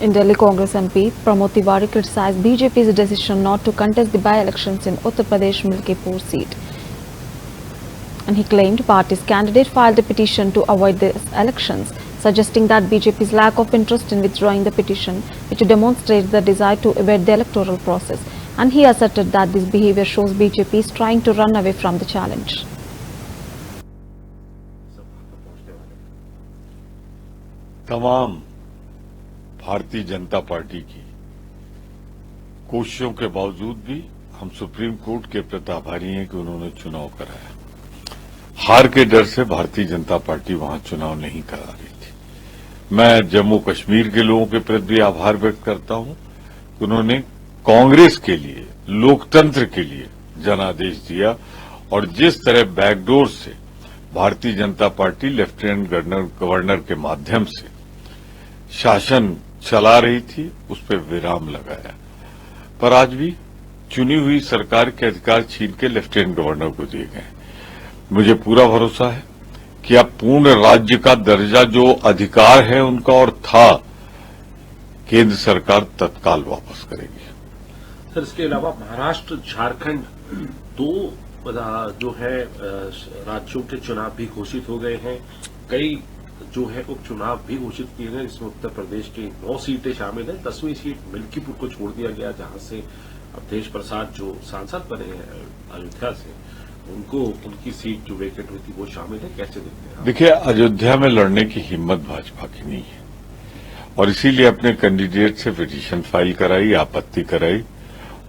In Delhi, Congress MP Pramod Tiwari criticized BJP's decision not to contest the by-elections in Uttar Pradesh Milkipur seat. And he claimed party's candidate filed a petition to avoid these elections, suggesting that BJP's lack of interest in withdrawing the petition, which demonstrates the desire to evade the electoral process. And he asserted that this behavior shows BJP is trying to run away from the challenge. तमाम Bharatiya Janata party की कोशिशों के बावजूद भी हम supreme court के प्रति आभारी हैं कि उन्होंने चुनाव कराया। हार के डर से भारतीय जनता पार्टी वहां चुनाव नहीं करा रही थी। मैं जम्मू कश्मीर के लोगों के प्रति भी आभार व्यक्त करता हूं कि उन्होंने कांग्रेस के लिए, लोकतंत्र के लिए जनादेश दिया और जिस तरह बैकडोर से Bharatiya Janata party lieutenant governor के माध्यम से शासन चला रही थी, उस पर विराम लगाया। पर आज भी चुनी हुई सरकार के अधिकार छीन के लेफ्टिनेंट गवर्नर को दिए गए। मुझे पूरा भरोसा है कि अब पूर्ण राज्य का दर्जा जो अधिकार है उनका और था, केंद्र सरकार तत्काल वापस करेगी। सर, इसके अलावा महाराष्ट्र, झारखंड दो जो है राज्यों के चुनाव भी घोषित हो गए हैं। कई जो है उपचुनाव भी घोषित किए गए, इसमें उत्तर प्रदेश की 9 सीटें शामिल हैं। 10वीं सीट मिल्कीपुर को छोड़ दिया गया, जहां से अवधेश प्रसाद जो सांसद बने हैं अयोध्या से, उनको उनकी सीट जो वेकेट हुई थी वो शामिल है। कैसे देखते हैं? देखिए, अयोध्या में लड़ने की हिम्मत भाजपा की नहीं है और इसीलिए अपने कैंडिडेट से पिटीशन फाइल कराई, आपत्ति कराई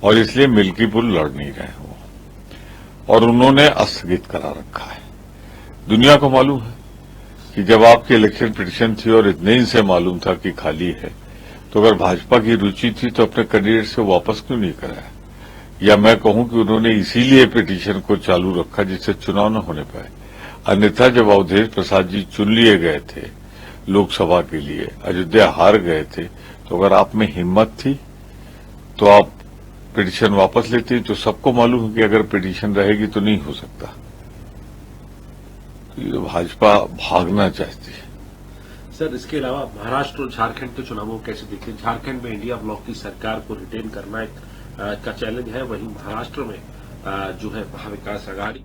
और इसलिए मिल्कीपुर लड़ नहीं रहे वो और उन्होंने स्थगित करा रखा है। दुनिया को मालूम है कि जब आपकी इलेक्शन पिटीशन थी और इतने ही से मालूम था कि खाली है, तो अगर भाजपा की रुचि थी तो अपने कैंडिडेट से वापस क्यों नहीं कराया? या मैं कहूं कि उन्होंने इसीलिए पिटीशन को चालू रखा जिससे चुनाव न होने पाए। अन्यथा जब अवधेश प्रसाद जी चुन लिए गए थे लोकसभा के लिए, अयोध्या हार गए थे, तो अगर आप में हिम्मत थी तो आप पिटीशन वापस लेते। तो सबको मालूम है कि अगर पिटीशन रहेगी तो नहीं हो सकता। तो भाजपा भागना चाहती है। सर, इसके अलावा महाराष्ट्र और झारखंड के चुनावों कैसे देखते हैं? झारखंड में इंडिया ब्लॉक की सरकार को रिटेन करना एक का चैलेंज है, वहीं महाराष्ट्र में जो है महाविकास आघाड़ी